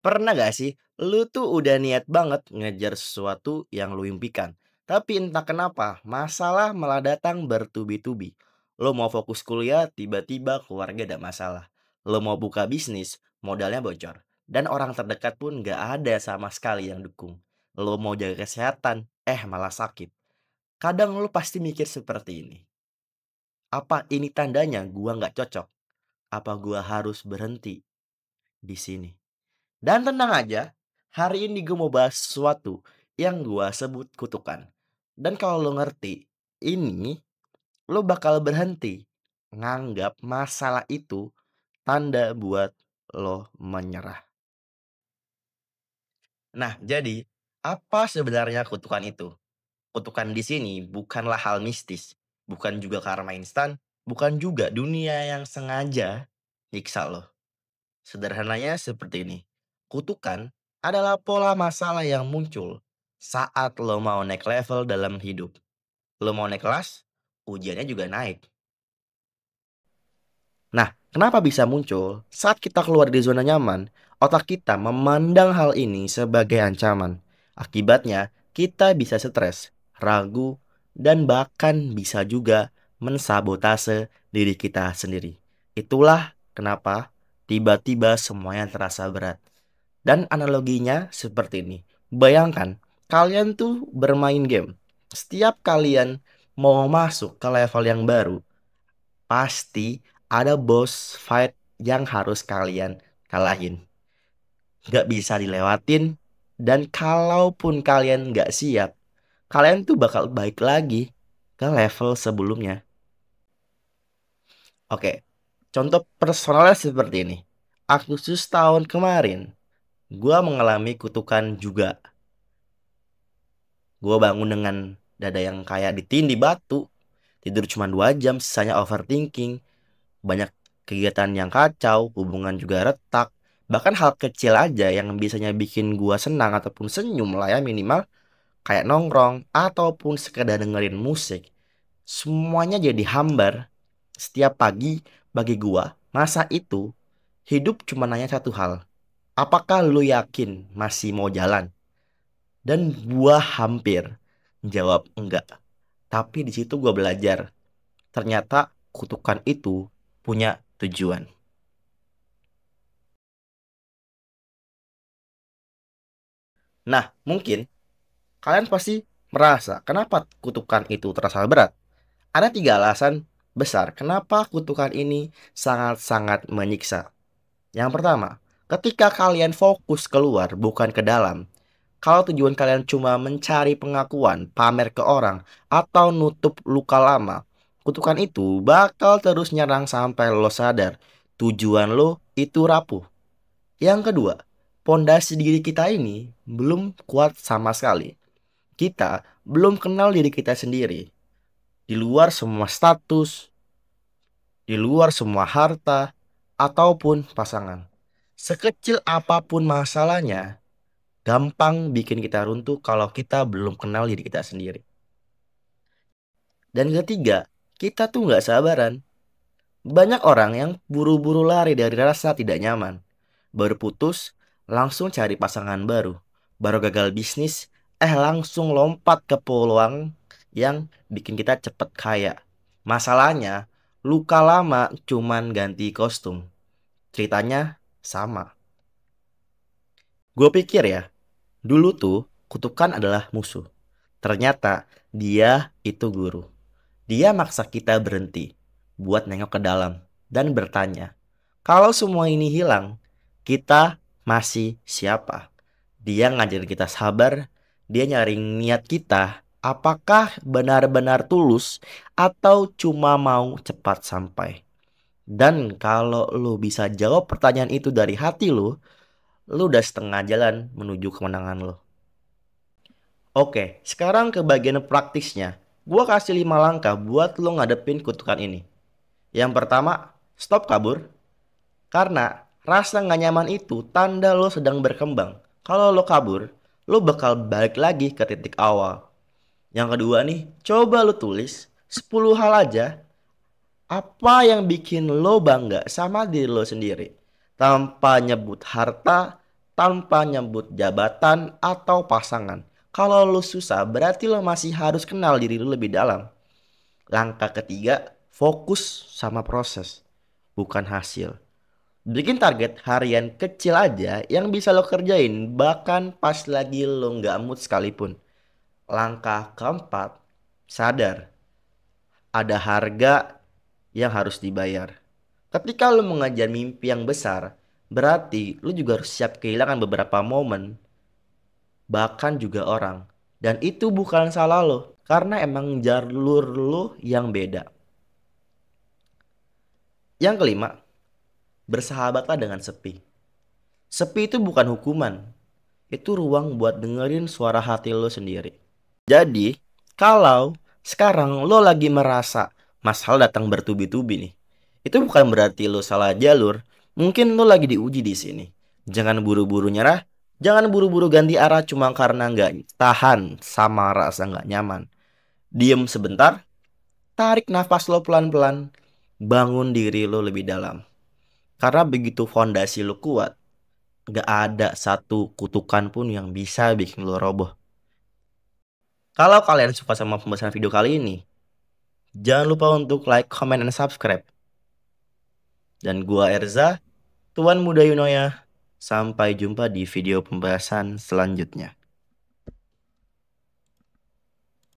Pernah gak sih, lu tuh udah niat banget ngejar sesuatu yang lu impikan, tapi entah kenapa masalah malah datang bertubi-tubi. Lu mau fokus kuliah, tiba-tiba keluarga ada masalah. Lu mau buka bisnis, modalnya bocor. Dan orang terdekat pun gak ada sama sekali yang dukung. Lu mau jaga kesehatan, malah sakit. Kadang lu pasti mikir seperti ini. Apa ini tandanya gua nggak cocok? Apa gua harus berhenti di sini? Dan tenang aja, hari ini gue mau bahas sesuatu yang gue sebut kutukan. Dan kalau lo ngerti, ini lo bakal berhenti nganggap masalah itu tanda buat lo menyerah. Nah, jadi apa sebenarnya kutukan itu? Kutukan di sini bukanlah hal mistis, bukan juga karma instan, bukan juga dunia yang sengaja nyiksa lo. Sederhananya seperti ini. Kutukan adalah pola masalah yang muncul saat lo mau naik level dalam hidup. Lo mau naik kelas, ujiannya juga naik. Nah, kenapa bisa muncul? Saat kita keluar dari zona nyaman, otak kita memandang hal ini sebagai ancaman. Akibatnya, kita bisa stres, ragu, dan bahkan bisa juga mensabotase diri kita sendiri. Itulah kenapa tiba-tiba semuanya terasa berat. Dan analoginya seperti ini. Bayangkan, kalian tuh bermain game. Setiap kalian mau masuk ke level yang baru, pasti ada boss fight yang harus kalian kalahin. Gak bisa dilewatin, dan kalaupun kalian gak siap, kalian tuh bakal balik lagi ke level sebelumnya. Oke, contoh personalnya seperti ini. Agustus tahun kemarin, gua mengalami kutukan juga. Gua bangun dengan dada yang kayak ditindih batu. Tidur cuma 2 jam, sisanya overthinking. Banyak kegiatan yang kacau, hubungan juga retak. Bahkan hal kecil aja yang biasanya bikin gua senang ataupun senyum lah ya minimal. Kayak nongkrong ataupun sekedar dengerin musik. Semuanya jadi hambar. Setiap pagi bagi gua, masa itu hidup cuma nanya satu hal. Apakah lu yakin masih mau jalan? Dan gua hampir jawab enggak. Tapi di situ gua belajar. Ternyata kutukan itu punya tujuan. Nah, mungkin kalian pasti merasa kenapa kutukan itu terasa berat. Ada 3 alasan besar kenapa kutukan ini sangat-sangat menyiksa. Yang pertama, ketika kalian fokus keluar bukan ke dalam, kalau tujuan kalian cuma mencari pengakuan, pamer ke orang, atau nutup luka lama, kutukan itu bakal terus nyerang sampai lo sadar tujuan lo itu rapuh. Yang kedua, pondasi diri kita ini belum kuat sama sekali. Kita belum kenal diri kita sendiri. Di luar semua status, di luar semua harta, ataupun pasangan. Sekecil apapun masalahnya, gampang bikin kita runtuh kalau kita belum kenal diri kita sendiri. Dan ketiga, kita tuh nggak sabaran. Banyak orang yang buru-buru lari dari rasa tidak nyaman. Baru putus, langsung cari pasangan baru. Baru gagal bisnis, langsung lompat ke peluang yang bikin kita cepet kaya. Masalahnya, luka lama cuman ganti kostum. Ceritanya sama. Gue pikir ya, dulu tuh kutukan adalah musuh. Ternyata dia itu guru. Dia maksa kita berhenti buat nengok ke dalam dan bertanya, kalau semua ini hilang, kita masih siapa? Dia ngajarin kita sabar, dia nyaring niat kita, apakah benar-benar tulus atau cuma mau cepat sampai. Dan kalau lu bisa jawab pertanyaan itu dari hati lu udah setengah jalan menuju kemenangan lu. Oke, sekarang ke bagian praktisnya. Gua kasih 5 langkah buat lu ngadepin kutukan ini. Yang pertama, stop kabur. Karena rasa gak nyaman itu tanda lo sedang berkembang. Kalau lo kabur, lo bakal balik lagi ke titik awal. Yang kedua nih, coba lo tulis 10 hal aja apa yang bikin lo bangga sama diri lo sendiri. Tanpa nyebut harta, tanpa nyebut jabatan atau pasangan. Kalau lo susah, berarti lo masih harus kenal diri lo lebih dalam. Langkah ketiga, fokus sama proses, bukan hasil. Bikin target harian kecil aja yang bisa lo kerjain bahkan pas lagi lo nggak mood sekalipun. Langkah keempat, sadar ada harga yang harus dibayar. Ketika lo mengejar mimpi yang besar, berarti lo juga harus siap kehilangan beberapa momen, bahkan juga orang. Dan itu bukan salah lo, karena emang jalur lo yang beda. Yang kelima, bersahabatlah dengan sepi. Sepi itu bukan hukuman, itu ruang buat dengerin suara hati lo sendiri. Jadi, kalau sekarang lo lagi merasa masalah datang bertubi-tubi nih, itu bukan berarti lo salah jalur. Mungkin lo lagi diuji di sini. Jangan buru-buru nyerah, jangan buru-buru ganti arah cuma karena nggak tahan sama rasa nggak nyaman. Diem sebentar, tarik nafas lo pelan-pelan, bangun diri lo lebih dalam. Karena begitu fondasi lo kuat, nggak ada satu kutukan pun yang bisa bikin lo roboh. Kalau kalian suka sama pembahasan video kali ini, jangan lupa untuk like, comment, dan subscribe. Dan gua Erza, Tuan Muda Yunoya. Sampai jumpa di video pembahasan selanjutnya.